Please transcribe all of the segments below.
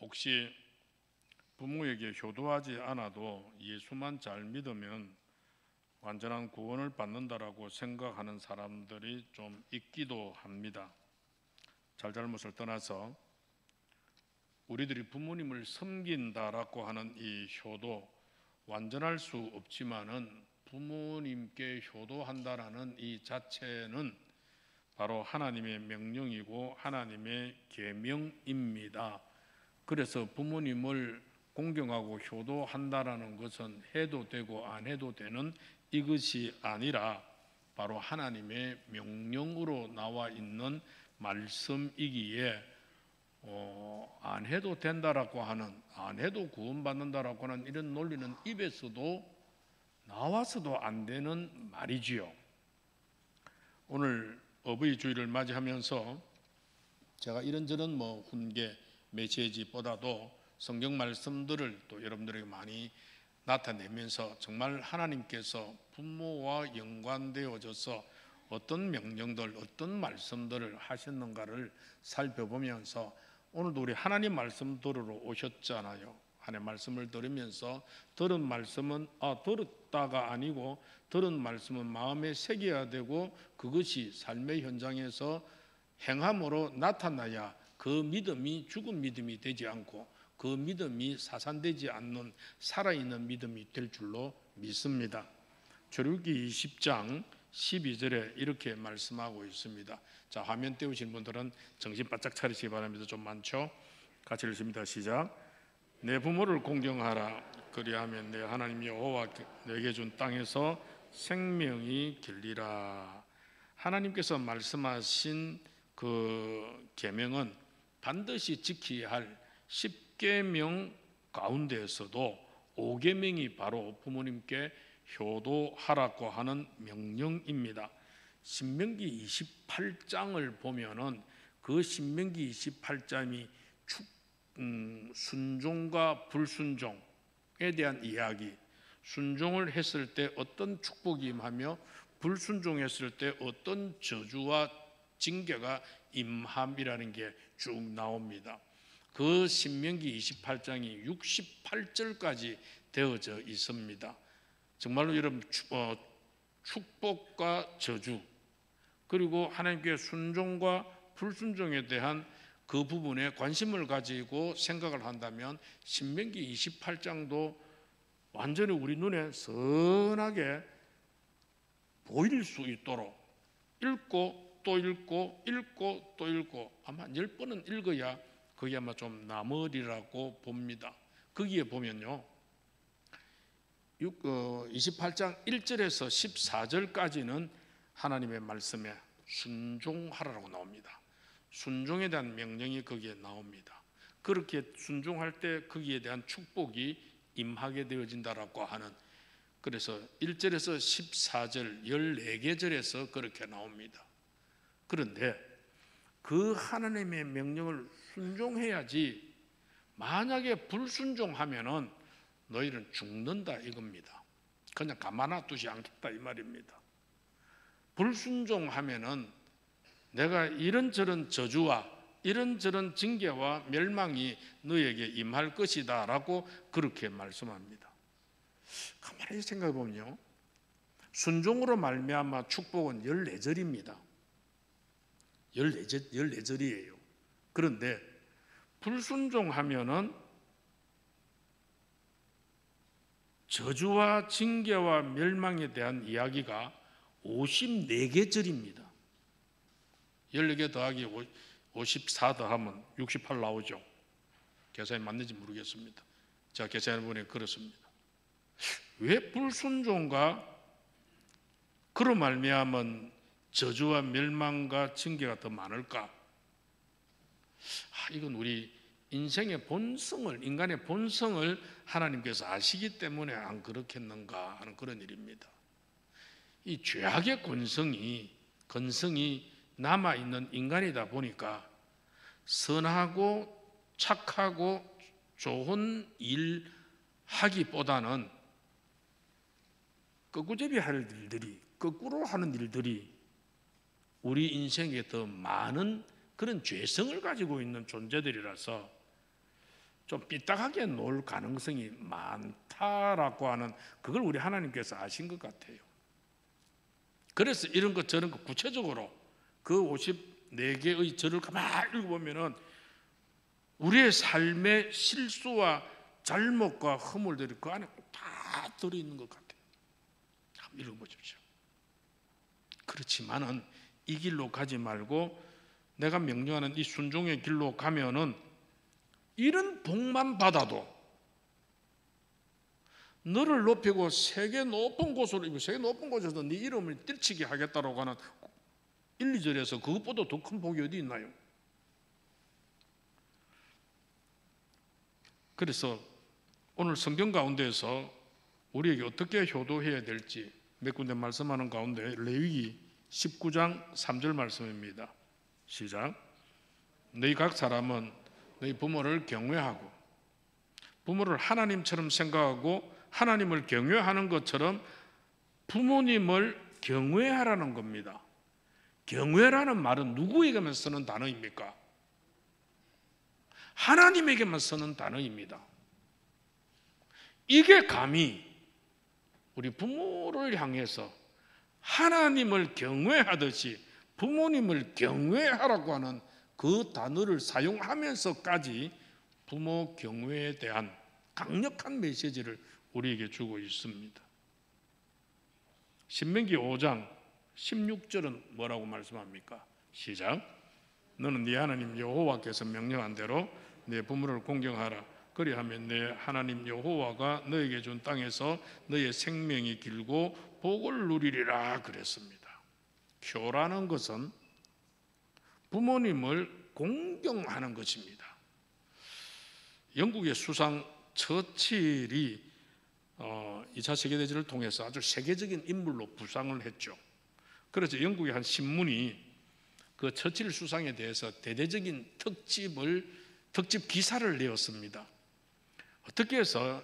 혹시 부모에게 효도하지 않아도 예수만 잘 믿으면 완전한 구원을 받는다라고 생각하는 사람들이 좀 있기도 합니다. 잘잘못을 떠나서 우리들이 부모님을 섬긴다라고 하는 이 효도, 완전할 수 없지만은 부모님께 효도한다라는 이 자체는 바로 하나님의 명령이고 하나님의 계명입니다. 그래서 부모님을 공경하고 효도한다라는 것은 해도 되고 안 해도 되는 이것이 아니라 바로 하나님의 명령으로 나와 있는 말씀이기에 안 해도 된다라고 하는, 안 해도 구원받는다라고 하는 이런 논리는 입에서도 나와서도 안 되는 말이지요. 오늘 어버이 주일을 맞이하면서 제가 이런저런 훈계 메시지보다도 성경 말씀들을 또 여러분들에게 많이 나타내면서 정말 하나님께서 부모와 연관되어져서 어떤 명령들, 어떤 말씀들을 하셨는가를 살펴보면서 오늘도 우리 하나님 말씀 들으러 오셨잖아요. 하나님 말씀을 들으면서 들은 말씀은 들었다가 아니고 들은 말씀은 마음에 새겨야 되고 그것이 삶의 현장에서 행함으로 나타나야 그 믿음이 죽은 믿음이 되지 않고 그 믿음이 사산되지 않는 살아있는 믿음이 될 줄로 믿습니다. 출애굽기 20장 12절에 이렇게 말씀하고 있습니다. 자, 화면 띄우신 분들은 정신 바짝 차리시기 바랍니다. 좀 많죠? 같이 읽습니다. 시작. 내 부모를 공경하라. 그리하면 내 하나님 여호와 내게 준 땅에서 생명이 길리라. 하나님께서 말씀하신 그 계명은 반드시 지켜야 할 10계명 가운데에서도 5계명이 바로 부모님께 효도하라고 하는 명령입니다. 신명기 28장을 보면은 그 신명기 28장이 순종과 불순종에 대한 이야기, 순종을 했을 때 어떤 축복이 임하며 불순종했을 때 어떤 저주와 징계가 임함이라는 게 쭉 나옵니다. 그 신명기 28장이 68절까지 되어져 있습니다. 정말로 여러분 축복과 저주 그리고 하나님께 순종과 불순종에 대한 그 부분에 관심을 가지고 생각을 한다면 신명기 28장도 완전히 우리 눈에 선하게 보일 수 있도록 읽고 또 읽고 읽고 또 읽고 아마 10번은 읽어야 그게 아마 좀 남으리라고 봅니다. 거기에 보면요 28장 1절에서 14절까지는 하나님의 말씀에 순종하라고 나옵니다. 순종에 대한 명령이 거기에 나옵니다. 그렇게 순종할 때 거기에 대한 축복이 임하게 되어진다라고 하는, 그래서 1절에서 14절 14개 절에서 그렇게 나옵니다. 그런데 그 하나님의 명령을 순종해야지 만약에 불순종하면은 너희는 죽는다 이겁니다. 그냥 가만 놔두지 않겠다 이 말입니다. 불순종하면은 내가 이런저런 저주와 이런저런 징계와 멸망이 너에게 임할 것이다 라고 그렇게 말씀합니다. 가만히 생각해 보면요 순종으로 말미암아 축복은 14절입니다 14절이에요 그런데 불순종하면은 저주와 징계와 멸망에 대한 이야기가 54개 절입니다 14개 더하기 54 더하면 68 나오죠. 계산이 맞는지 모르겠습니다. 제가 계산해 보니 그렇습니다. 왜 불순종과 그로 말미암은 저주와 멸망과 징계가 더 많을까? 이건 우리 인생의 본성을, 인간의 본성을 하나님께서 아시기 때문에 안 그렇겠는가 하는 그런 일입니다. 이 죄악의 건성이 남아있는 인간이다 보니까 선하고 착하고 좋은 일 하기보다는 거꾸제비 할 일들이, 거꾸로 하는 일들이 우리 인생에 더 많은 그런 죄성을 가지고 있는 존재들이라서 좀 삐딱하게 놀 가능성이 많다라고 하는 그걸 우리 하나님께서 아신 것 같아요. 그래서 이런 것 저런 것 구체적으로 그 54개의 절을 가만히 읽어보면은 우리의 삶의 실수와 잘못과 허물들이 그 안에 다 들어있는 것 같아요. 한번 읽어보십시오. 그렇지만은 이 길로 가지 말고 내가 명령하는 이 순종의 길로 가면은 이런 복만 받아도 너를 높이고 세계 높은 곳으로, 세계 높은 곳에서 네 이름을 뜰치게 하겠다라고 하는 1, 2절에서 그것보다 더 큰 복이 어디 있나요? 그래서 오늘 성경 가운데에서 우리에게 어떻게 효도해야 될지 몇 군데 말씀하는 가운데 레위기 19장 3절 말씀입니다. 시작. 너희 각 사람은 너희 부모를 경외하고 부모를 하나님처럼 생각하고 하나님을 경외하는 것처럼 부모님을 경외하라는 겁니다. 경외라는 말은 누구에게만 쓰는 단어입니까? 하나님에게만 쓰는 단어입니다. 이게 감히 우리 부모를 향해서 하나님을 경외하듯이 부모님을 경외하라고 하는 그 단어를 사용하면서까지 부모 경외에 대한 강력한 메시지를 우리에게 주고 있습니다. 신명기 5장 16절은 뭐라고 말씀합니까? 시작. 너는 네 하나님 여호와께서 명령한 대로 네 부모를 공경하라. 그리하면 내 하나님 여호와가 너에게 준 땅에서 너의 생명이 길고 복을 누리리라 그랬습니다. 효라는 것은 부모님을 공경하는 것입니다. 영국의 수상 처칠이 2차 세계대전을 통해서 아주 세계적인 인물로 부상을 했죠. 그래서 영국의 한 신문이 그 처칠 수상에 대해서 대대적인 특집 기사를 내었습니다. 어떻게 해서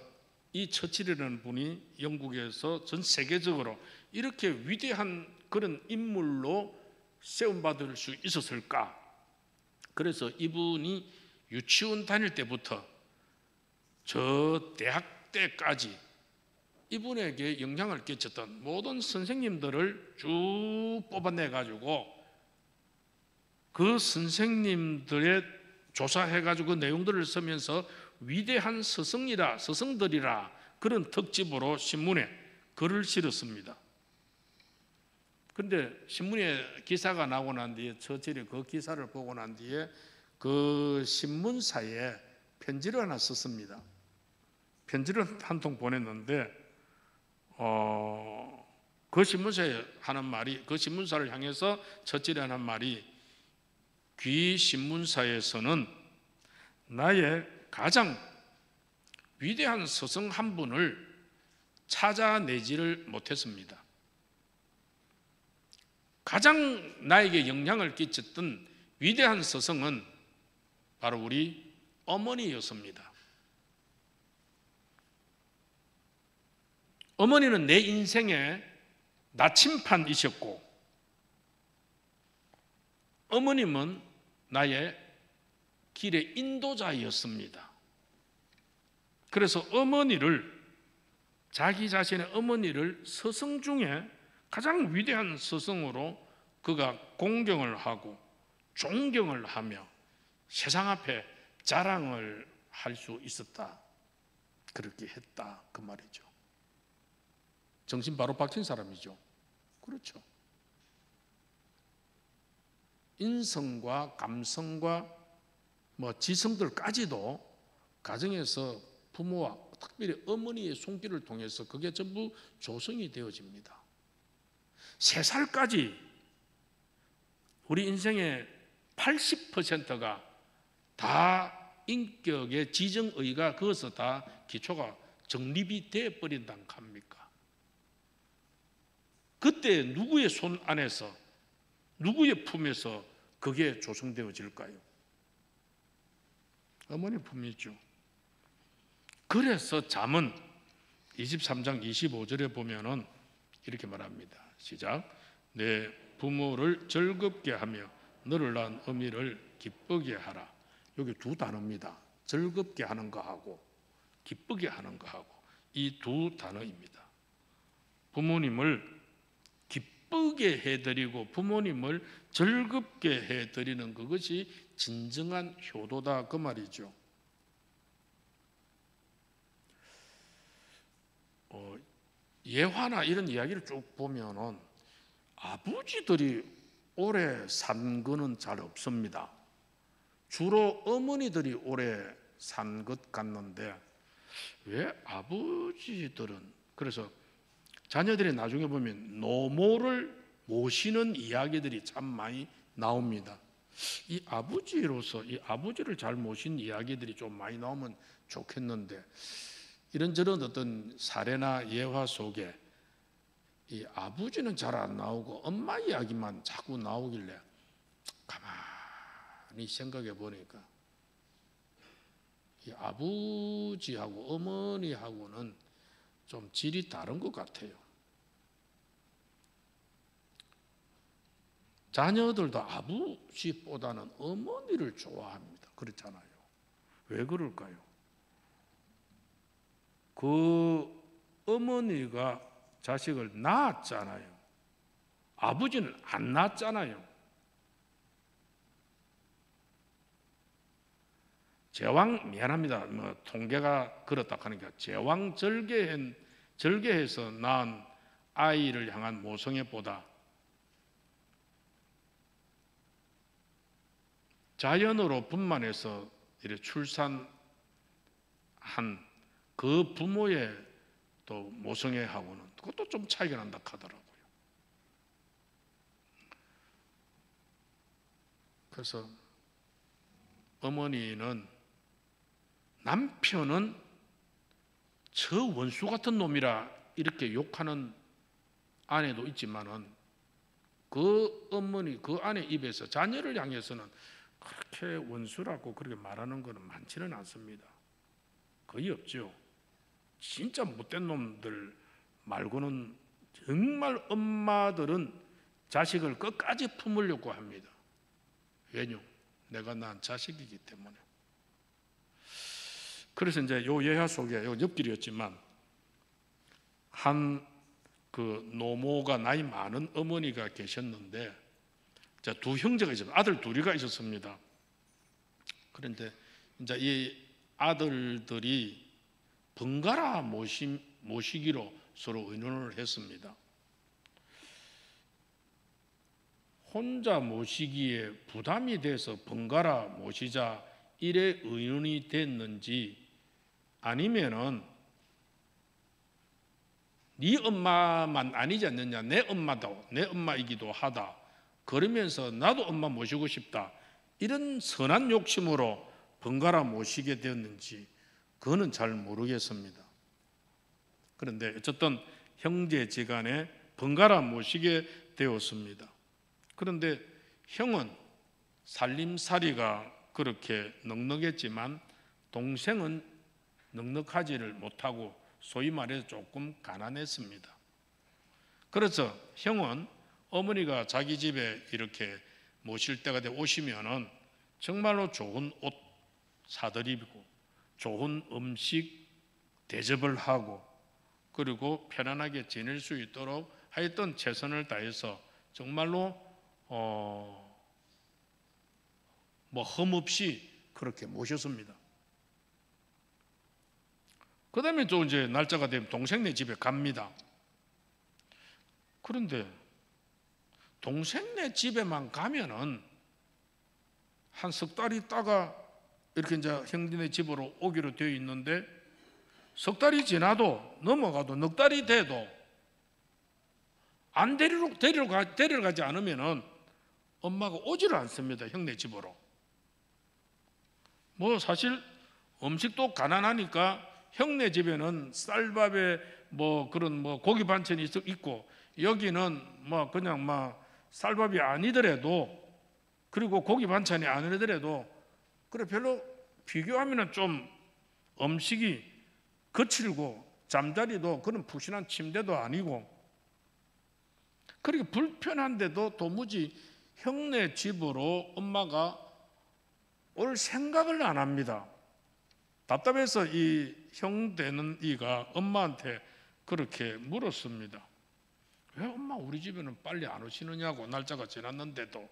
이 처칠이라는 분이 영국에서 전 세계적으로 이렇게 위대한 그런 인물로 세움받을 수 있었을까? 그래서 이분이 유치원 다닐 때부터 저 대학 때까지 이분에게 영향을 끼쳤던 모든 선생님들을 쭉 뽑아내가지고 그 선생님들의 조사해가지고 그 내용들을 쓰면서 위대한 스승들이라 그런 특집으로 신문에 글을 실었습니다. 그런데 신문에 기사가 나고 난 뒤에 처칠이 그 기사를 보고 난 뒤에 그 신문사에 편지를 하나 썼습니다. 편지를 한 통 보냈는데 그 신문사에 하는 말이, 그 신문사를 향해서 처칠이 하는 말이, 귀 신문사에서는 나의 가장 위대한 스승 한 분을 찾아내지를 못했습니다. 가장 나에게 영향을 끼쳤던 위대한 스승은 바로 우리 어머니였습니다. 어머니는 내 인생의 나침판이셨고 어머님은 나의 길의 인도자였습니다. 그래서 자기 자신의 어머니를 스승 중에 가장 위대한 스승으로 그가 공경을 하고 존경을 하며 세상 앞에 자랑을 할 수 있었다. 그렇게 했다 그 말이죠. 정신 바로 박힌 사람이죠. 그렇죠. 인성과 감성과 지성들까지도 가정에서 부모와 특별히 어머니의 손길을 통해서 그게 전부 조성이 되어집니다. 3살까지 우리 인생의 80%가 다 인격의 지정의가 거기서 다 기초가 정립이 되어버린다는 겁니까? 그때 누구의 손 안에서 누구의 품에서 그게 조성되어질까요? 어머니 품이죠. 그래서 잠언 23장 25절에 보면은 이렇게 말합니다. 시작. 내 부모를 즐겁게 하며 너를 낳은 어미를 기쁘게 하라. 여기 두 단어입니다. 즐겁게 하는 거하고 기쁘게 하는 거하고 이 두 단어입니다. 부모님을 기쁘게 해드리고 부모님을 즐겁게 해드리는 그것이 진정한 효도다 그 말이죠. 예화나 이런 이야기를 쭉 보면은 아버지들이 오래 산 거는 잘 없습니다. 주로 어머니들이 오래 산 것 같는데 왜 아버지들은, 그래서 자녀들이 나중에 보면 노모를 모시는 이야기들이 참 많이 나옵니다. 이 아버지로서 이 아버지를 잘 모신 이야기들이 좀 많이 나오면 좋겠는데 이런저런 어떤 사례나 예화 속에 이 아버지는 잘 안 나오고 엄마 이야기만 자꾸 나오길래 가만히 생각해 보니까 이 아버지하고 어머니하고는 좀 질이 다른 것 같아요. 자녀들도 아버지보다는 어머니를 좋아합니다. 그렇잖아요. 왜 그럴까요? 그 어머니가 자식을 낳았잖아요. 아버지는 안 낳았잖아요. 미안합니다. 통계가 그렇다 하니까 절개해서 낳은 아이를 향한 모성애보다 자연으로 분만해서 출산한 그 부모의 또 모성애하고는 그것도 좀 차이가 난다 하더라고요. 그래서 어머니는 남편은 저 원수 같은 놈이라 이렇게 욕하는 아내도 있지만은 그 어머니, 그 아내 입에서 자녀를 향해서는 그렇게 원수라고 그렇게 말하는 것은 많지는 않습니다. 거의 없죠. 진짜 못된 놈들 말고는 정말 엄마들은 자식을 끝까지 품으려고 합니다. 왜냐? 내가 낳은 자식이기 때문에. 그래서 이제 요 예화 속에 요 옆길이었지만 한 그 노모가 나이 많은 어머니가 계셨는데 두 형제가 있었어요. 아들 둘이가 있었습니다. 그런데 이제 이 아들들이 번갈아 모시기로 서로 의논을 했습니다. 혼자 모시기에 부담이 돼서 번갈아 모시자 이래 의논이 됐는지 아니면은 네 엄마만 아니지 않느냐, 내 엄마도 내 엄마이기도 하다 그러면서 나도 엄마 모시고 싶다 이런 선한 욕심으로 번갈아 모시게 되었는지 그거는 잘 모르겠습니다. 그런데 어쨌든 형제지간에 번갈아 모시게 되었습니다. 그런데 형은 살림살이가 그렇게 넉넉했지만 동생은 넉넉하지를 못하고 소위 말해서 조금 가난했습니다. 그래서 형은 어머니가 자기 집에 이렇게 모실 때가 돼 오시면은 정말로 좋은 옷 사드리고 좋은 음식 대접을 하고 그리고 편안하게 지낼 수 있도록 하여튼 최선을 다해서 정말로 흠없이 그렇게 모셨습니다. 그 다음에 또 이제 날짜가 되면 동생네 집에 갑니다. 그런데 동생네 집에만 가면은 한 석 달 있다가 이렇게 이제 형제네 집으로 오기로 되어 있는데 석 달이 지나도 넘어가도 넉 달이 돼도 안 데려가지 않으면은 엄마가 오지를 않습니다. 형네 집으로. 사실 음식도 가난하니까 형네 집에는 쌀밥에 그런 고기 반찬이 있고 여기는 그냥 쌀밥이 아니더라도 그리고 고기 반찬이 아니더라도 그래 별로 비교하면은 좀 음식이 거칠고 잠자리도 그런 푹신한 침대도 아니고 그렇게 불편한데도 도무지 형네 집으로 엄마가 올 생각을 안 합니다. 답답해서 이 형 되는 이가 엄마한테 그렇게 물었습니다. 왜 엄마 우리 집에는 빨리 안 오시느냐고, 날짜가 지났는데도.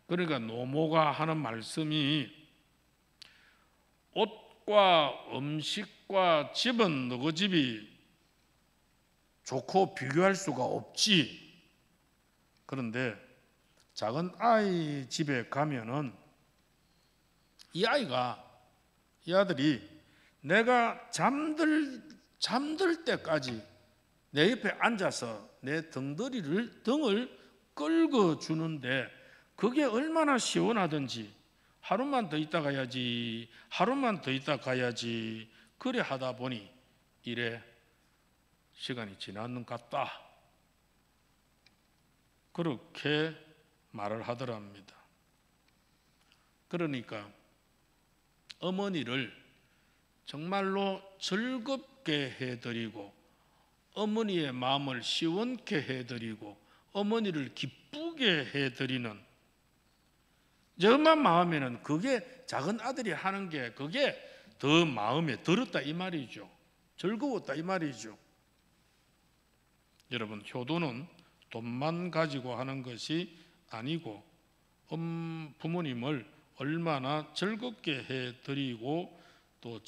그러니까 노모가 하는 말씀이, 옷과 음식과 집은 너희 집이 좋고 비교할 수가 없지. 그런데 작은 아이 집에 가면은 이 아들이 내가 잠들 때까지 내 옆에 앉아서 내 등을 끌고 주는데 그게 얼마나 시원하든지 하루만 더 있다 가야지, 하루만 더 있다 가야지, 그래 하다 보니 이래 시간이 지났는 것 같다. 그렇게 말을 하더랍니다. 그러니까 어머니를 정말로 즐겁게 해드리고 어머니의 마음을 시원케 해드리고 어머니를 기쁘게 해드리는, 엄마 마음에는 그게 작은 아들이 하는 게 그게 더 마음에 들었다 이 말이죠. 즐거웠다 이 말이죠. 여러분, 효도는 돈만 가지고 하는 것이 아니고 부모님을 얼마나 즐겁게 해드리고 또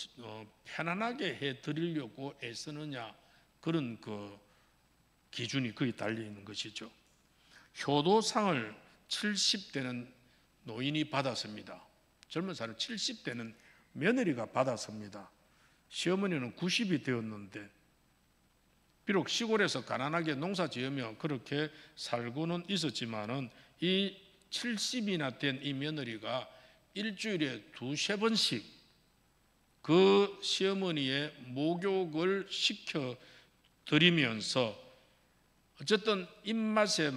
편안하게 해드리려고 애쓰느냐, 그런 그 기준이 거기 달려 있는 것이죠. 효도상을 70대는 노인이 받았습니다. 젊은 사람 70대는 며느리가 받았습니다. 시어머니는 90이 되었는데, 비록 시골에서 가난하게 농사 지으며 그렇게 살고는 있었지만은 이 70이나 된 이 며느리가 일주일에 2-3번씩 그 시어머니의 목욕을 시켜 드리면서 어쨌든 입맛에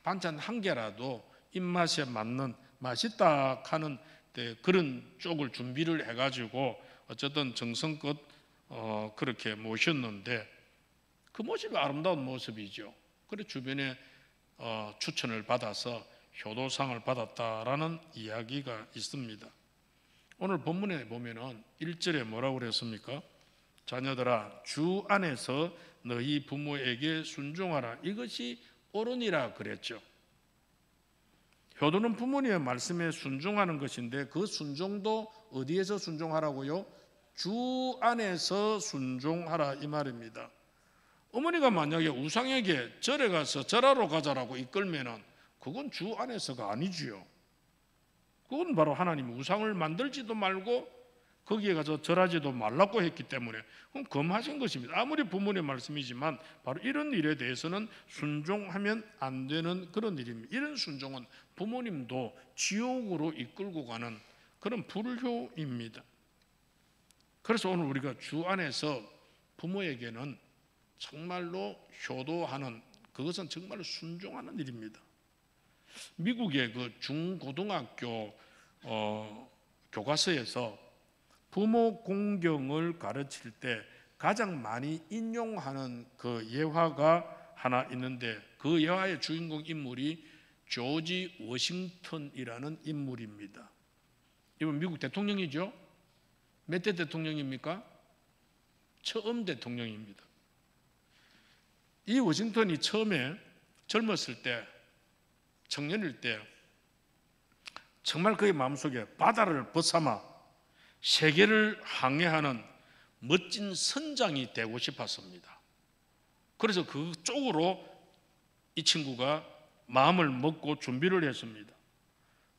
반찬 한 개라도 입맛에 맞는 맛있다 하는 그런 쪽을 준비를 해가지고 어쨌든 정성껏 그렇게 모셨는데 그 모습이 아름다운 모습이죠. 그래서 주변에 추천을 받아서 효도상을 받았다라는 이야기가 있습니다. 오늘 본문에 보면은 1절에 뭐라고 그랬습니까? 자녀들아, 주 안에서 너희 부모에게 순종하라, 이것이 옳으니라 그랬죠. 효도는 부모님의 말씀에 순종하는 것인데 그 순종도 어디에서 순종하라고요? 주 안에서 순종하라 이 말입니다. 어머니가 만약에 우상에게 절에 가서 절하러 가자라고 이끌면은 그건 주 안에서가 아니지요. 그건 바로 하나님이 우상을 만들지도 말고 거기에 가서 절하지도 말라고 했기 때문에 그건 금하신 것입니다. 아무리 부모님의 말씀이지만 바로 이런 일에 대해서는 순종하면 안 되는 그런 일입니다. 이런 순종은 부모님도 지옥으로 이끌고 가는 그런 불효입니다. 그래서 오늘 우리가 주 안에서 부모에게는 정말로 효도하는, 그것은 정말로 순종하는 일입니다. 미국의 그 중고등학교 교과서에서 부모 공경을 가르칠 때 가장 많이 인용하는 그 예화가 하나 있는데 그 예화의 주인공 인물이 조지 워싱턴이라는 인물입니다. 이분 미국 대통령이죠. 몇 대 대통령입니까? 처음 대통령입니다. 이 워싱턴이 처음에 젊었을 때, 청년일 때 정말 그의 마음속에 바다를 벗삼아 세계를 항해하는 멋진 선장이 되고 싶었습니다. 그래서 그쪽으로 이 친구가 마음을 먹고 준비를 했습니다.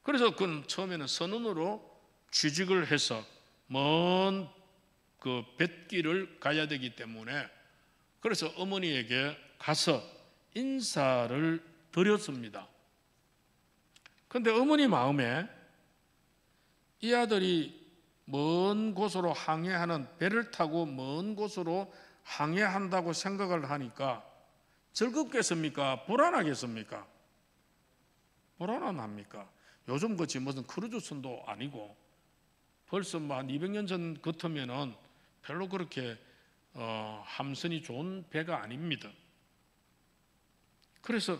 그래서 그는 처음에는 선원으로 취직을 해서 먼 그 뱃길을 가야 되기 때문에 그래서 어머니에게 가서 인사를 드렸습니다. 그런데 어머니 마음에 이 아들이 먼 곳으로 항해하는, 배를 타고 먼 곳으로 항해한다고 생각을 하니까 즐겁겠습니까? 불안하겠습니까? 불안합니까? 요즘 같이 무슨 크루즈선도 아니고 벌써 한 200년 전 같으면은 별로 그렇게 함선이 좋은 배가 아닙니다. 그래서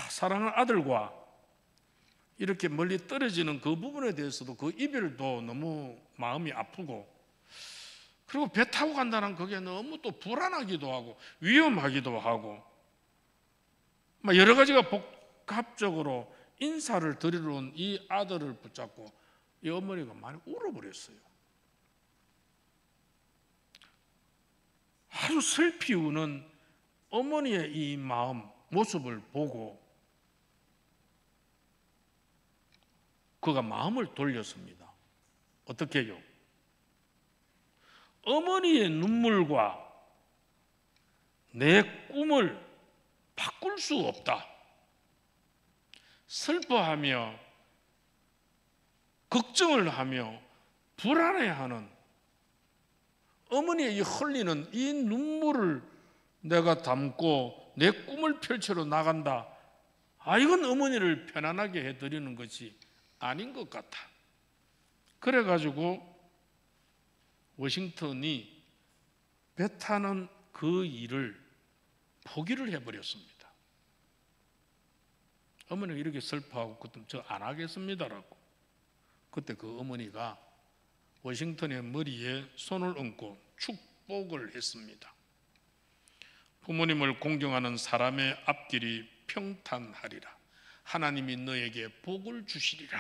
사랑하는 아들과 이렇게 멀리 떨어지는 그 부분에 대해서도 그 이별도 너무 마음이 아프고, 그리고 배 타고 간다는 그게 너무 또 불안하기도 하고 위험하기도 하고 막 여러 가지가 복합적으로 인사를 드리러 온 이 아들을 붙잡고 이 어머니가 많이 울어버렸어요. 아주 슬피 우는 어머니의 이 마음, 모습을 보고 그가 마음을 돌렸습니다. 어떻게 해요? 어머니의 눈물과 내 꿈을 바꿀 수 없다. 슬퍼하며 걱정을 하며 불안해하는 어머니의 이 흘리는 이 눈물을 내가 담고 내 꿈을 펼치러 나간다. 이건 어머니를 편안하게 해드리는 것이 아닌 것 같아. 그래가지고 워싱턴이 배 타는 그 일을 포기를 해버렸습니다. 어머니가 이렇게 슬퍼하고 그때 저 안 하겠습니다라고. 그때 그 어머니가 워싱턴의 머리에 손을 얹고 축복을 했습니다. 부모님을 공경하는 사람의 앞길이 평탄하리라. 하나님이 너에게 복을 주시리라.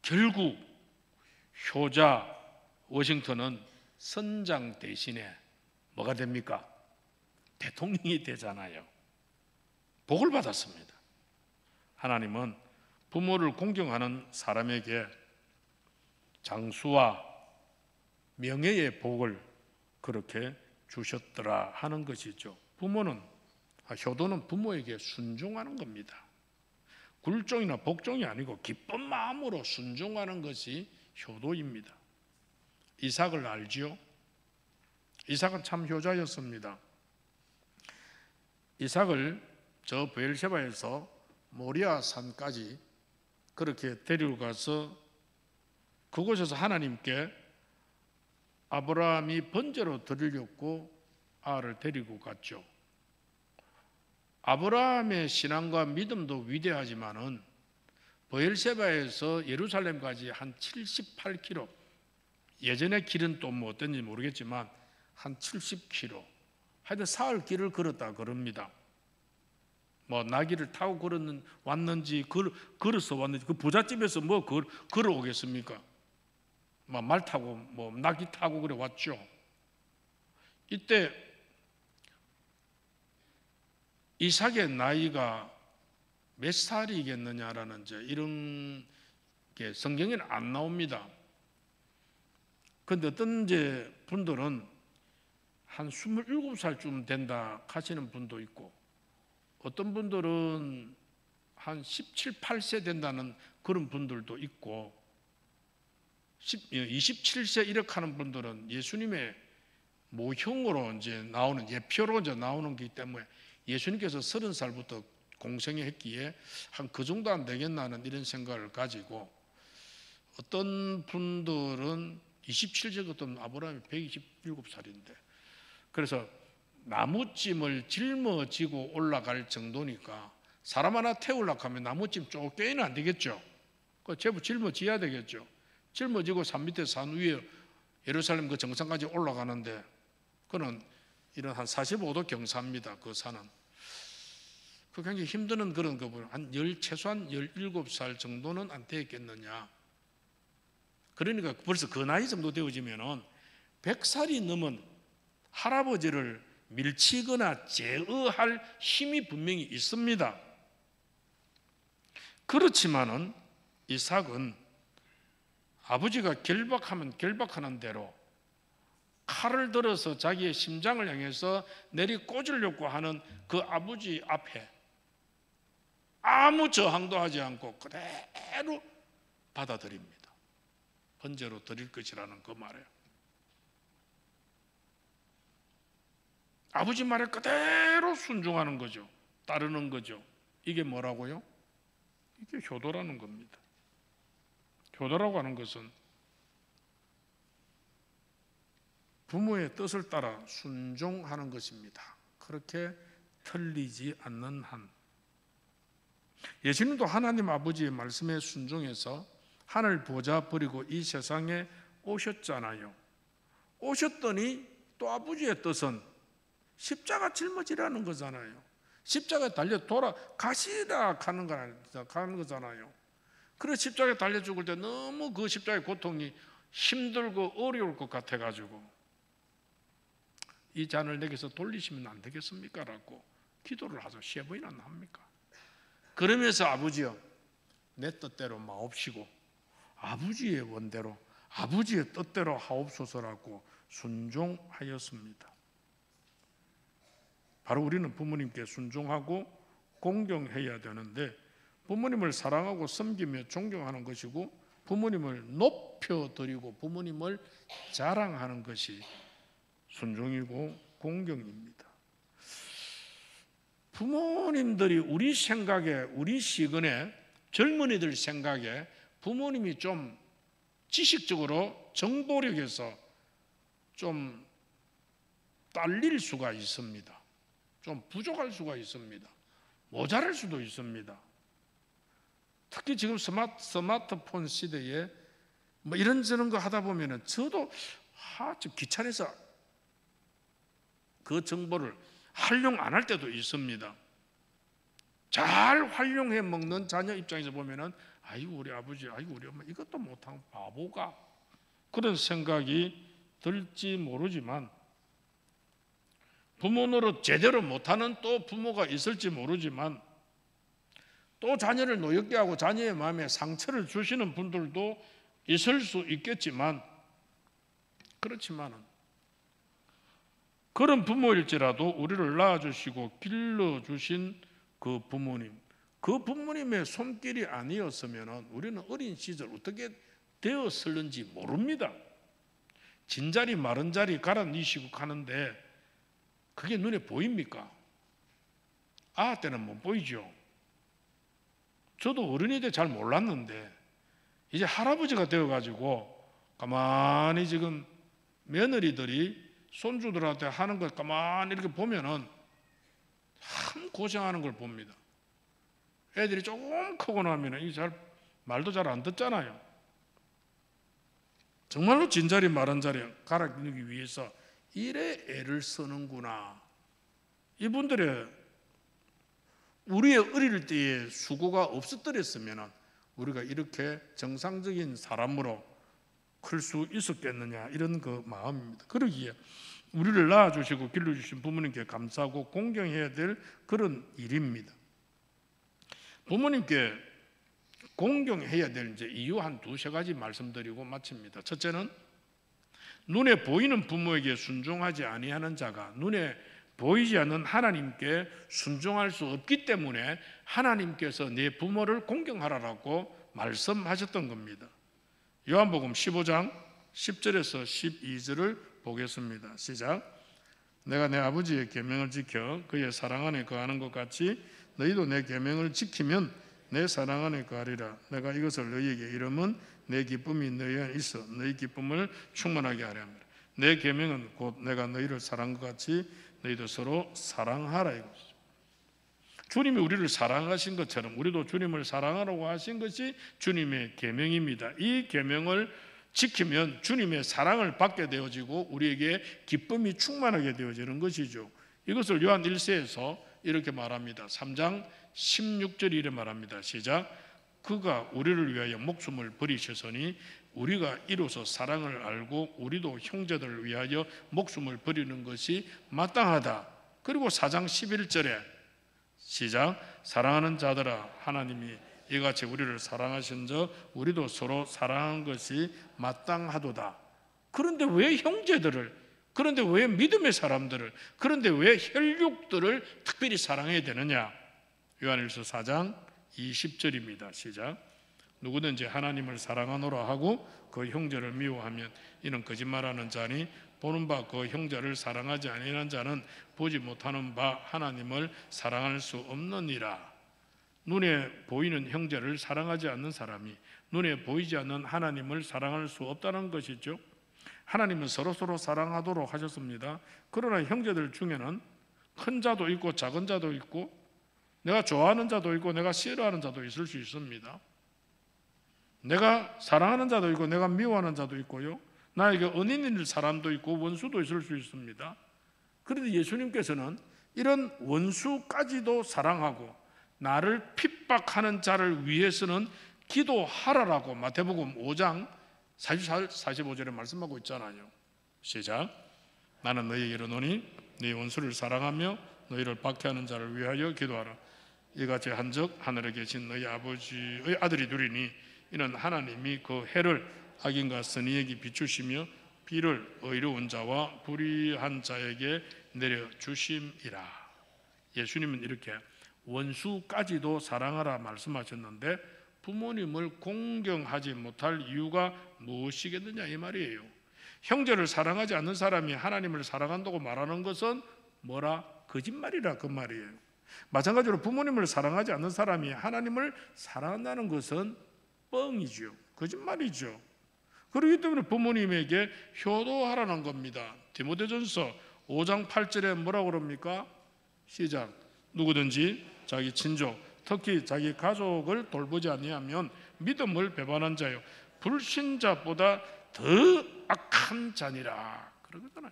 결국 효자 워싱턴은 선장 대신에 뭐가 됩니까? 대통령이 되잖아요. 복을 받았습니다. 하나님은 부모를 공경하는 사람에게 장수와 명예의 복을 그렇게 주셨더라 하는 것이죠. 효도는 부모에게 순종하는 겁니다. 굴종이나 복종이 아니고 기쁜 마음으로 순종하는 것이 효도입니다. 이삭을 알지요? 이삭은 참 효자였습니다. 이삭을 저 브엘셰바에서 모리아 산까지 그렇게 데리고 가서 그곳에서 하나님께 아브라함이 번제로 드리려고 아를 데리고 갔죠. 아브라함의 신앙과 믿음도 위대하지만은 브엘셰바에서 예루살렘까지 한 78km, 예전의 길은 또 뭐 어떤지 모르겠지만 한 70km, 하여튼 사흘 길을 걸었다 그럽니다. 뭐 나귀를 타고 왔는지 걸어서 왔는지, 그 부잣집에서 뭐 걸어오겠습니까? 말 타고 뭐 나귀 타고 그래 왔죠. 이때 이삭의 나이가 몇 살이겠느냐라는 이런 게 성경에는 안 나옵니다. 그런데 어떤 분들은 한 27살쯤 된다 하시는 분도 있고, 어떤 분들은 한 17, 8세 된다는 그런 분들도 있고, 27세 이렇게 하는 분들은 예수님의 모형으로 나오는, 예표로 나오는 거기 때문에 예수님께서 30살부터 공생애 했기에 한 그 정도 안 되겠나 하는 이런 생각을 가지고, 어떤 분들은 27세 같은 아브라함이 127살인데, 그래서 나무찜을 짊어지고 올라갈 정도니까 사람 하나 태우려고 하면 나무찜 쫓겨는 안 되겠죠. 그 제법 짊어져야 되겠죠. 짊어지고 산 밑에 산 위에 예루살렘 그 정상까지 올라가는데, 그는 이런 한 45도 경사입니다. 그 산은. 그 굉장히 힘드는 그런 거고요. 최소한 17살 정도는 안 되겠느냐. 그러니까 벌써 그 나이 정도 되어지면은 100살이 넘은 할아버지를 밀치거나 제어할 힘이 분명히 있습니다. 그렇지만은 이삭은 아버지가 결박하면 결박하는 대로 칼을 들어서 자기의 심장을 향해서 내리 꽂으려고 하는 그 아버지 앞에 아무 저항도 하지 않고 그대로 받아들입니다. 번제로 드릴 것이라는 그 말이에요. 아버지 말에 그대로 순종하는 거죠. 따르는 거죠. 이게 뭐라고요? 이게 효도라는 겁니다. 효도라고 하는 것은 부모의 뜻을 따라 순종하는 것입니다. 그렇게 틀리지 않는 한. 예수님도 하나님 아버지의 말씀에 순종해서 하늘 보좌 버리고 이 세상에 오셨잖아요. 오셨더니 또 아버지의 뜻은 십자가 짊어지라는 거잖아요. 십자가에 달려 돌아가시라 하는 거잖아요. 그래 십자가에 달려 죽을 때 너무 그 십자가의 고통이 힘들고 어려울 것 같아가지고 이 잔을 내게서 돌리시면 안 되겠습니까? 라고 기도를 하죠. 3번이나 합니까? 그러면서 아버지여 내 뜻대로 마옵시고 아버지의 원대로 아버지의 뜻대로 하옵소서라고 순종하였습니다. 바로 우리는 부모님께 순종하고 공경해야 되는데 부모님을 사랑하고 섬기며 존경하는 것이고 부모님을 높여드리고 부모님을 자랑하는 것이 순종이고 공경입니다. 부모님들이 우리 생각에 우리 시근에 젊은이들 생각에 부모님이 좀 지식적으로 정보력에서 좀 딸릴 수가 있습니다. 좀 부족할 수가 있습니다. 모자랄 수도 있습니다. 특히 지금 스마트폰 시대에 뭐 이런저런 거 하다 보면은 저도 좀 귀찮아서 그 정보를 활용 안 할 때도 있습니다. 잘 활용해 먹는 자녀 입장에서 보면은 아이고 우리 아버지, 아이고 우리 엄마 이것도 못한 바보가 그런 생각이 들지 모르지만 부모 노릇 제대로 못하는 또 부모가 있을지 모르지만 또 자녀를 노엽게 하고 자녀의 마음에 상처를 주시는 분들도 있을 수 있겠지만 그렇지만은 그런 부모일지라도 우리를 낳아주시고 길러주신 그 부모님, 그 부모님의 손길이 아니었으면 우리는 어린 시절 어떻게 되었을는지 모릅니다. 진자리 마른 자리 갈아니시고 가는데 그게 눈에 보입니까? 아아 때는 못 보이죠. 저도 어른이 돼 잘 몰랐는데 이제 할아버지가 되어가지고 가만히 지금 며느리들이 손주들한테 하는 걸 가만히 이렇게 보면은 참 고생하는 걸 봅니다. 애들이 조금 크고 나면은 이 말도 잘 안 듣잖아요. 정말로 진자리 마른 자리 갈아끼기 위해서 이래 애를 쓰는구나. 이분들의 우리의 어릴 때의 수고가 없었더랬으면 우리가 이렇게 정상적인 사람으로 클 수 있었겠느냐 이런 그 마음입니다. 그러기에 우리를 낳아주시고 길러주신 부모님께 감사하고 공경해야 될 그런 일입니다. 부모님께 공경해야 될 이유 한 두세 가지 말씀드리고 마칩니다. 첫째는 눈에 보이는 부모에게 순종하지 아니하는 자가 눈에 보이지 않는 하나님께 순종할 수 없기 때문에 하나님께서 내 부모를 공경하라고 말씀하셨던 겁니다. 요한복음 15장 10절에서 12절을 보겠습니다. 시작. 내가 내 아버지의 계명을 지켜 그의 사랑 안에 거하는 것 같이 너희도 내 계명을 지키면 내 사랑 안에 거하리라. 내가 이것을 너희에게 이름은 내 기쁨이 너희 안에 있어 너희 기쁨을 충만하게 하려 합니다. 내 계명은 곧 내가 너희를 사랑한 것 같이 너희도 서로 사랑하라 이것이죠. 주님이 우리를 사랑하신 것처럼 우리도 주님을 사랑하라고 하신 것이 주님의 계명입니다. 이 계명을 지키면 주님의 사랑을 받게 되어지고 우리에게 기쁨이 충만하게 되어지는 것이죠. 이것을 요한 1세에서 이렇게 말합니다. 3장 16절이 이렇게 말합니다. 시작. 그가 우리를 위하여 목숨을 버리셨으니 우리가 이로써 사랑을 알고 우리도 형제들을 위하여 목숨을 버리는 것이 마땅하다. 그리고 4장 11절에 시작. 사랑하는 자들아 하나님이 이같이 우리를 사랑하신 적 우리도 서로 사랑한 것이 마땅하도다. 그런데 왜 형제들을, 그런데 왜 믿음의 사람들을, 그런데 왜 혈육들을 특별히 사랑해야 되느냐? 요한일서 4장 20절입니다. 시작. 누구든지 하나님을 사랑하노라 하고 그 형제를 미워하면 이는 거짓말하는 자니 보는 바 그 형제를 사랑하지 아니하는 자는 보지 못하는 바 하나님을 사랑할 수 없느니라. 눈에 보이는 형제를 사랑하지 않는 사람이 눈에 보이지 않는 하나님을 사랑할 수 없다는 것이죠. 하나님은 서로 사랑하도록 하셨습니다. 그러나 형제들 중에는 큰 자도 있고 작은 자도 있고 내가 좋아하는 자도 있고 내가 싫어하는 자도 있을 수 있습니다. 내가 사랑하는 자도 있고 내가 미워하는 자도 있고요. 나에게 은인일 사람도 있고 원수도 있을 수 있습니다. 그런데 예수님께서는 이런 원수까지도 사랑하고 나를 핍박하는 자를 위해서는 기도하라라고 마태복음 5장 44, 45절에 말씀하고 있잖아요. 시작. 나는 너희에게 이르노니 네 원수를 사랑하며 너희를 박해하는 자를 위하여 기도하라. 이같이 한즉 하늘에 계신 너희 아버지의 아들이 되리니 이는 하나님이 그 해를 악인과 선의에게 비추시며 비를 의로운 자와 불의한 자에게 내려주심이라. 예수님은 이렇게 원수까지도 사랑하라 말씀하셨는데 부모님을 공경하지 못할 이유가 무엇이겠느냐 이 말이에요. 형제를 사랑하지 않는 사람이 하나님을 사랑한다고 말하는 것은 뭐라? 거짓말이라 그 말이에요. 마찬가지로 부모님을 사랑하지 않는 사람이 하나님을 사랑한다는 것은 뻥이죠. 거짓말이죠. 그렇기 때문에 부모님에게 효도하라는 겁니다. 디모데전서 5장 8절에 뭐라고 그럽니까? 시작. 누구든지 자기 친족, 특히 자기 가족을 돌보지 아니하면 믿음을 배반한 자요 불신자보다 더 악한 자니라 그러잖아요.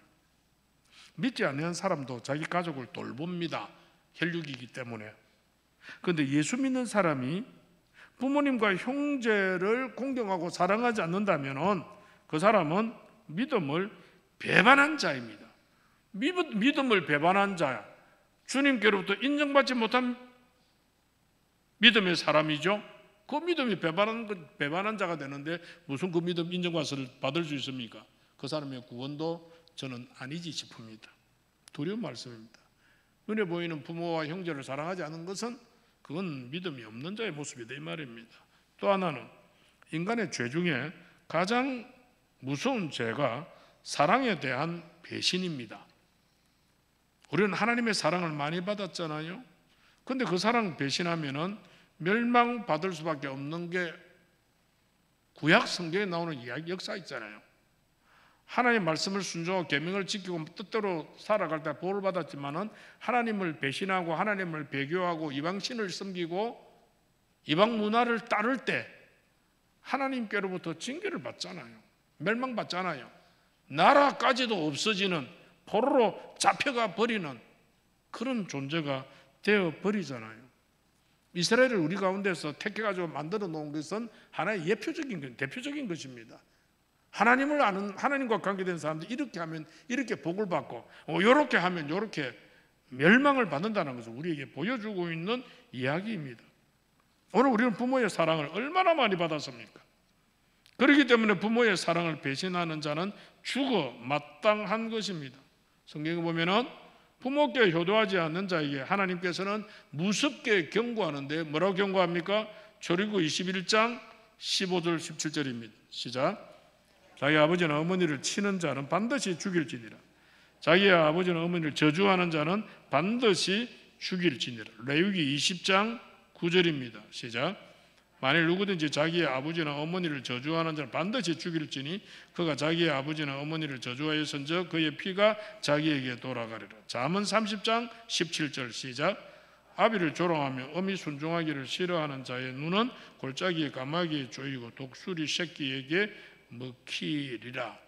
믿지 않는 사람도 자기 가족을 돌봅니다. 혈육이기 때문에. 그런데 예수 믿는 사람이 부모님과 형제를 공경하고 사랑하지 않는다면 그 사람은 믿음을 배반한 자입니다. 믿음을 배반한 자, 주님께로부터 인정받지 못한 믿음의 사람이죠. 그 믿음이 배반한 자가 되는데 무슨 그 믿음 인정받을 수 있습니까? 그 사람의 구원도 저는 아니지 싶습니다. 두려운 말씀입니다. 눈에 보이는 부모와 형제를 사랑하지 않는 것은 그건 믿음이 없는 자의 모습이다 이 말입니다. 또 하나는 인간의 죄 중에 가장 무서운 죄가 사랑에 대한 배신입니다. 우리는 하나님의 사랑을 많이 받았잖아요. 그런데 그 사랑 배신하면은 멸망받을 수밖에 없는 게 구약 성경에 나오는 이야기 역사 있잖아요. 하나님 말씀을 순종하고 계명을 지키고 뜻대로 살아갈 때 복을 받았지만은 하나님을 배신하고 하나님을 배교하고 이방신을 섬기고 이방 문화를 따를 때 하나님께로부터 징계를 받잖아요. 멸망받잖아요. 나라까지도 없어지는 포로로 잡혀가 버리는 그런 존재가 되어 버리잖아요. 이스라엘을 우리 가운데서 택해가지고 만들어 놓은 것은 하나의 대표적인 것입니다. 하나님을 아는, 하나님과 관계된 사람들이 이렇게 하면 이렇게 복을 받고 이렇게 하면 이렇게 멸망을 받는다는 것을 우리에게 보여주고 있는 이야기입니다. 오늘 우리는 부모의 사랑을 얼마나 많이 받았습니까? 그렇기 때문에 부모의 사랑을 배신하는 자는 죽어 마땅한 것입니다. 성경에 보면은 부모께 효도하지 않는 자에게 하나님께서는 무섭게 경고하는데 뭐라고 경고합니까? 조리구 21장 15절 17절입니다. 시작. 자기 아버지나 어머니를 치는 자는 반드시 죽일지니라. 자기의 아버지나 어머니를 저주하는 자는 반드시 죽일지니라. 레위기 20장 9절입니다. 시작. 만일 누구든지 자기의 아버지나 어머니를 저주하는 자는 반드시 죽일지니 그가 자기의 아버지나 어머니를 저주하였은즉 그의 피가 자기에게 돌아가리라. 잠언 30장 17절 시작. 아비를 조롱하며 어미 순종하기를 싫어하는 자의 눈은 골짜기에 까마귀에 조이고 독수리 새끼에게 먹히리라.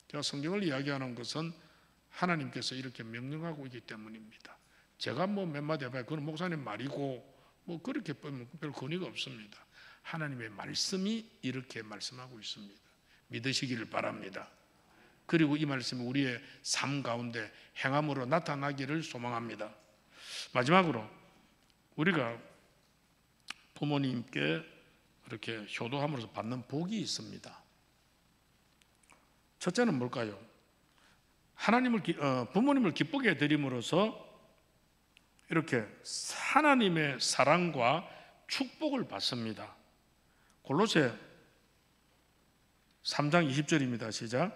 제가 성경을 이야기하는 것은 하나님께서 이렇게 명령하고 있기 때문입니다. 제가 몇 마디 해봐야 그건 목사님 말이고 그렇게 보면 별 근거가 없습니다. 하나님의 말씀이 이렇게 말씀하고 있습니다. 믿으시기를 바랍니다. 그리고 이 말씀이 우리의 삶 가운데 행함으로 나타나기를 소망합니다. 마지막으로 우리가 부모님께 이렇게 효도함으로써 받는 복이 있습니다. 첫째는 뭘까요? 부모님을 기쁘게 해드림으로써 이렇게 하나님의 사랑과 축복을 받습니다. 골로새 3장 20절입니다. 시작.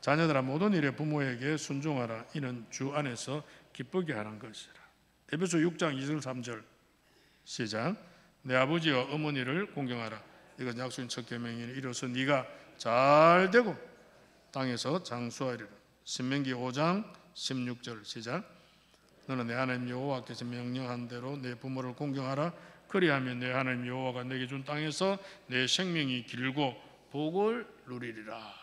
자녀들아 모든 일에 부모에게 순종하라. 이는 주 안에서 기쁘게 하는 것이라. 에베소 6장 2절 3절 시작. 내 아버지와 어머니를 공경하라. 이건 약속인 첫 계명이니 이로써 네가 잘 되고 땅에서 장수하리라. 신명기 5장 16절 시작. 너는 내 하나님 여호와께서 명령한 대로 내 부모를 공경하라. 그리하면 내 하나님 여호와가 내게 준 땅에서 내 생명이 길고 복을 누리리라.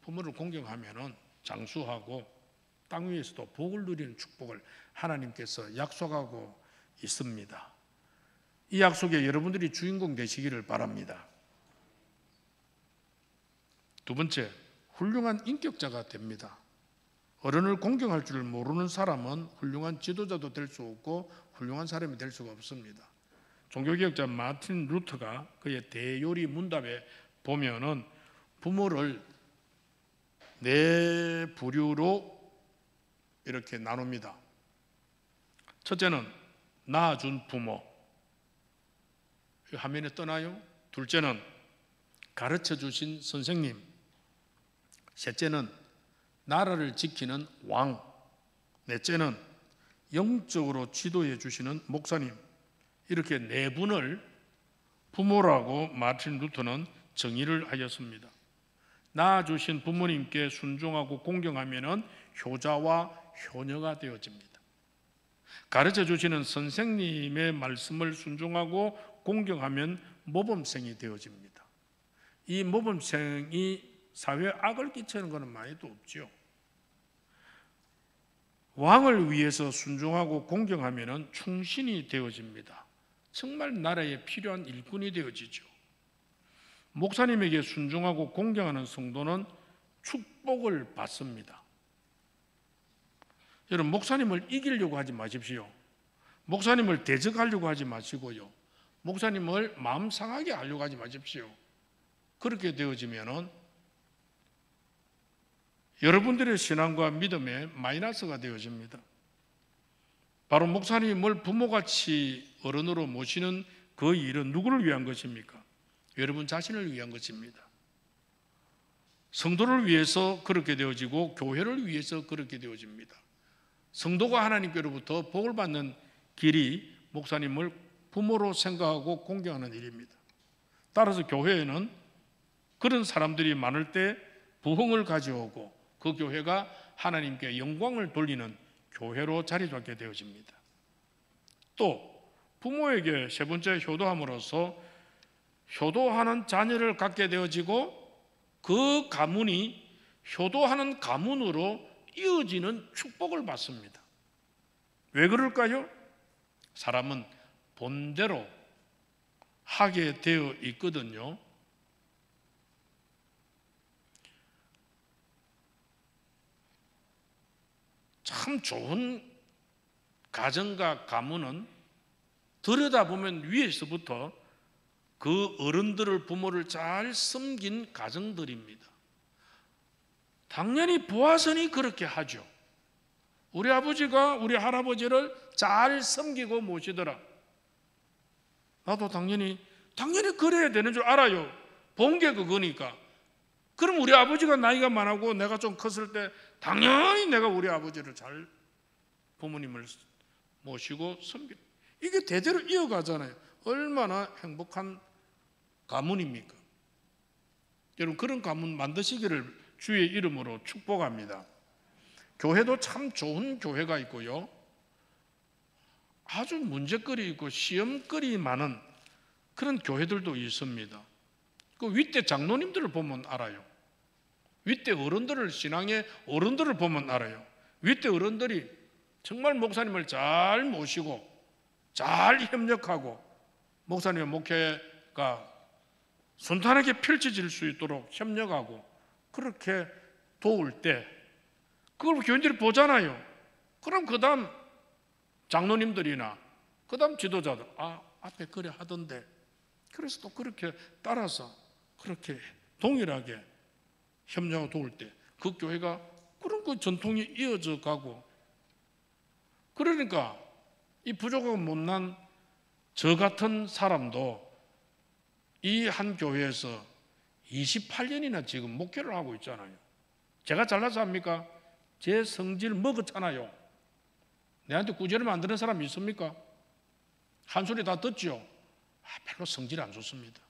부모를 공경하면은 장수하고 땅 위에서도 복을 누리는 축복을 하나님께서 약속하고 있습니다. 이 약속에 여러분들이 주인공 되시기를 바랍니다. 두 번째, 훌륭한 인격자가 됩니다. 어른을 공경할 줄 모르는 사람은 훌륭한 지도자도 될 수 없고 훌륭한 사람이 될 수가 없습니다. 종교개혁자 마틴 루터가 그의 대요리 문답에 보면은 부모를 네 부류로 이렇게 나눕니다. 첫째는 낳아준 부모, 화면에 떠나요? 둘째는 가르쳐 주신 선생님, 셋째는 나라를 지키는 왕, 넷째는 영적으로 지도해 주시는 목사님. 이렇게 네 분을 부모라고 마틴 루터는 정의를 하였습니다. 낳아주신 부모님께 순종하고 공경하면 효자와 효녀가 되어집니다. 가르쳐 주시는 선생님의 말씀을 순종하고 공경하면 모범생이 되어집니다. 이 모범생이 사회에 악을 끼치는 것은 많이도 없죠. 왕을 위해서 순종하고 공경하면 충신이 되어집니다. 정말 나라에 필요한 일꾼이 되어지죠. 목사님에게 순종하고 공경하는 성도는 축복을 받습니다. 여러분, 목사님을 이기려고 하지 마십시오. 목사님을 대적하려고 하지 마시고요. 목사님을 마음 상하게 하려고 하지 마십시오. 그렇게 되어지면은 여러분들의 신앙과 믿음에 마이너스가 되어집니다. 바로 목사님을 부모같이 어른으로 모시는 그 일은 누구를 위한 것입니까? 여러분 자신을 위한 것입니다. 성도를 위해서 그렇게 되어지고 교회를 위해서 그렇게 되어집니다. 성도가 하나님께로부터 복을 받는 길이 목사님을 부모로 생각하고 공경하는 일입니다. 따라서 교회에는 그런 사람들이 많을 때 부흥을 가져오고 그 교회가 하나님께 영광을 돌리는 교회로 자리 잡게 되어집니다. 또 부모에게 세 번째 효도함으로써 효도하는 자녀를 갖게 되어지고 그 가문이 효도하는 가문으로 이어지는 축복을 받습니다. 왜 그럴까요? 사람은 본대로 하게 되어 있거든요. 참 좋은 가정과 가문은 들여다보면 위에서부터 그 어른들을 부모를 잘 섬긴 가정들입니다. 당연히 보아선이 그렇게 하죠. 우리 아버지가 우리 할아버지를 잘 섬기고 모시더라. 나도 당연히 그래야 되는 줄 알아요. 본 게 그거니까. 그럼 우리 아버지가 나이가 많고 내가 좀 컸을 때 당연히 내가 우리 아버지를 잘 부모님을 모시고 섬겨. 이게 대대로 이어가잖아요. 얼마나 행복한 가문입니까? 여러분, 그런 가문 만드시기를 주의 이름으로 축복합니다. 교회도 참 좋은 교회가 있고요, 아주 문제거리 있고 시험거리 많은 그런 교회들도 있습니다. 그 윗대 장로님들을 보면 알아요. 윗대 어른들을, 신앙의 어른들을 보면 알아요. 윗대 어른들이 정말 목사님을 잘 모시고 잘 협력하고 목사님의 목회가 순탄하게 펼쳐질 수 있도록 협력하고 그렇게 도울 때 그걸 교인들이 보잖아요. 그럼 그 다음 장로님들이나 그 다음 지도자들, 앞에 그래 하던데, 그래서 또 그렇게 따라서 그렇게 동일하게 협력하고 도울 때 그 교회가 그런 그 전통이 이어져 가고, 그러니까 이 부족하고 못난 저 같은 사람도 이 한 교회에서 28년이나 지금 목회를 하고 있잖아요. 제가 잘나서 합니까? 제 성질 먹었잖아요. 내한테 구제를 만드는 사람이 있습니까? 한 소리 다 듣죠? 별로 성질이 안 좋습니다.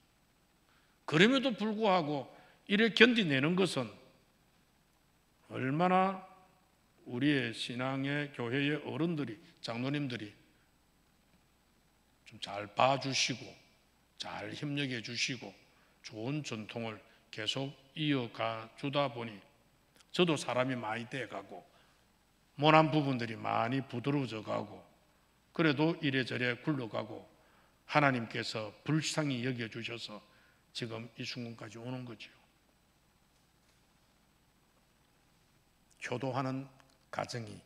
그럼에도 불구하고 이래 견디내는 것은 얼마나 우리의 신앙의 교회의 어른들이, 장로님들이 좀 잘 봐주시고 잘 협력해 주시고 좋은 전통을 계속 이어가 주다 보니 저도 사람이 많이 돼가고 모난 부분들이 많이 부드러워져 가고 그래도 이래저래 굴러가고 하나님께서 불쌍히 여겨주셔서 지금 이 순간까지 오는 거죠. 효도하는 가정이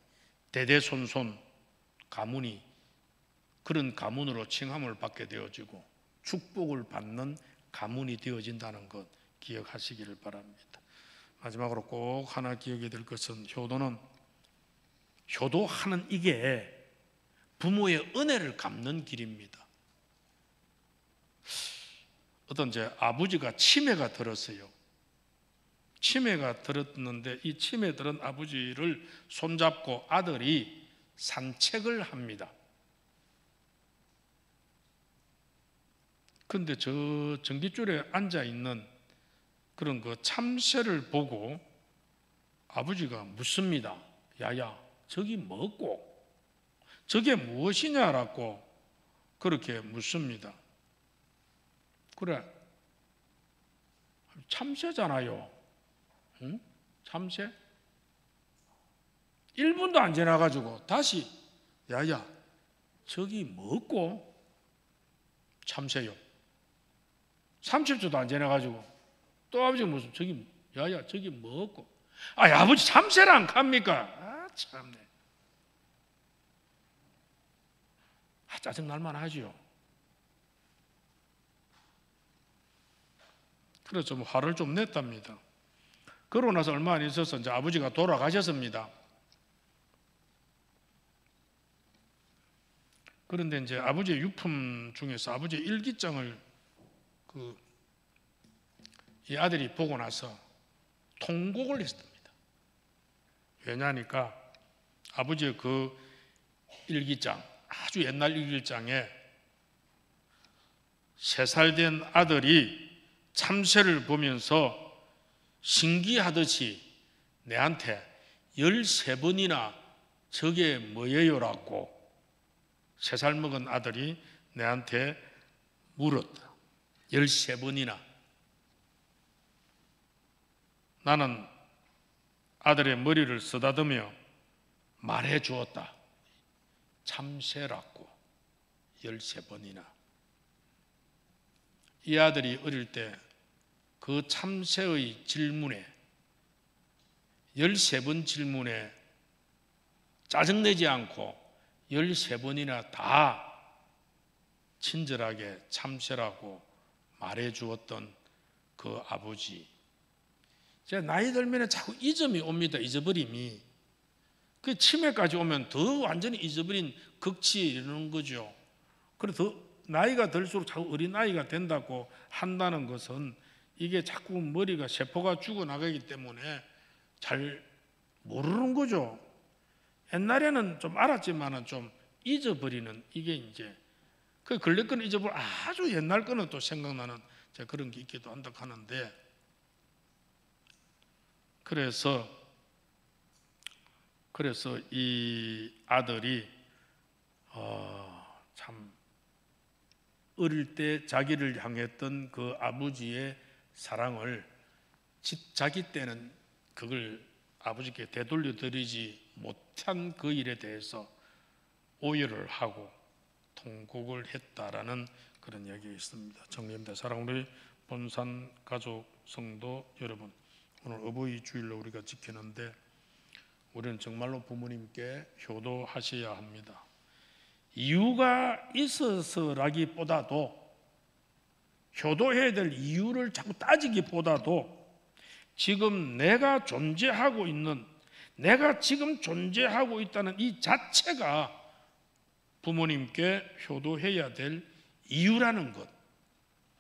대대손손 가문이 그런 가문으로 칭함을 받게 되어지고 축복을 받는 가문이 되어진다는 것 기억하시기를 바랍니다. 마지막으로 꼭 하나 기억해야 될 것은 효도하는 이게 부모의 은혜를 갚는 길입니다. 어떤 제 아버지가 치매가 들었어요. 치매가 들었는데 이 치매 들은 아버지를 손잡고 아들이 산책을 합니다. 그런데 저 전깃줄에 앉아있는 그런 그 참새를 보고 아버지가 묻습니다. 야야, 저기 뭐고? 저게 무엇이냐라고 그렇게 묻습니다. 그래, 참새잖아요. 응? 참새? 1분도 안 지나가지고 다시 야야, 저기 뭐고? 참새요. 30초도 안 지나가지고 또 아버지가 무슨 저기 야야 저기 뭐고? 아, 아버지 참새를 안 갑니까? 아, 참네. 아, 짜증날만 하지요. 그래서 좀 화를 좀 냈답니다. 그러고 나서 얼마 안 있어서 이제 아버지가 돌아가셨습니다. 그런데 이제 아버지의 유품 중에서 아버지의 일기장을 이 아들이 보고 나서 통곡을 했습니다. 왜냐하니까 아버지의 그 일기장, 아주 옛날 일기장에 3살 된 아들이 참새를 보면서 신기하듯이 내한테 13번이나 저게 뭐예요라고 3살 먹은 아들이 내한테 물었다. 13번이나. 나는 아들의 머리를 쓰다듬으며 말해 주었다. 참새라고 13번이나. 이 아들이 어릴 때 그 참새의 질문에 13번 질문에 짜증내지 않고 13번이나 다 친절하게 참새라고 말해 주었던 그 아버지. 제가 나이 들면 자꾸 잊음이 옵니다. 잊어버림이. 그 치매까지 오면 더 완전히 잊어버린 극치에 이르는 거죠. 그래서 더 나이가 들수록 자꾸 어린아이가 된다고 한다는 것은 이게 자꾸 머리가 세포가 죽어나가기 때문에 잘 모르는 거죠. 옛날에는 좀 알았지만은 좀 잊어버리는 이게 이제 그 근래 거는 잊어버려 아주 옛날 거는 또 생각나는 그런 게 있기도 한다 하는데 그래서 이 아들이 참 어릴 때 자기를 향했던 그 아버지의 사랑을 자기 때는 그걸 아버지께 되돌려 드리지 못한 그 일에 대해서 오열을 하고 통곡을 했다라는 그런 이야기가 있습니다. 정리합니다. 사랑하는 본산 가족 성도 여러분, 오늘 어버이 주일로 우리가 지키는데 우리는 정말로 부모님께 효도하셔야 합니다. 이유가 있어서라기보다도 효도해야 될 이유를 자꾸 따지기보다도 지금 내가 존재하고 있는 내가 지금 존재하고 있다는 이 자체가 부모님께 효도해야 될 이유라는 것.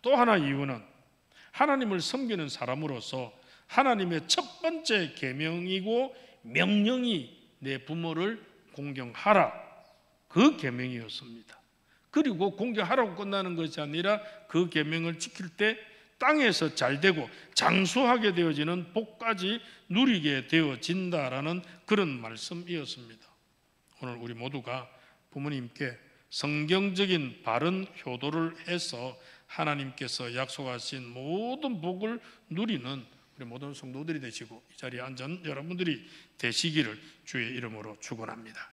또 하나 이유는 하나님을 섬기는 사람으로서 하나님의 첫 번째 계명이고 명령이 내 부모를 공경하라. 그 계명이었습니다. 그리고 공경하라고 끝나는 것이 아니라 그 계명을 지킬 때 땅에서 잘 되고 장수하게 되어지는 복까지 누리게 되어진다라는 그런 말씀이었습니다. 오늘 우리 모두가 부모님께 성경적인 바른 효도를 해서 하나님께서 약속하신 모든 복을 누리는 우리 모든 성도들이 되시고 이 자리에 앉은 여러분들이 되시기를 주의 이름으로 축원합니다.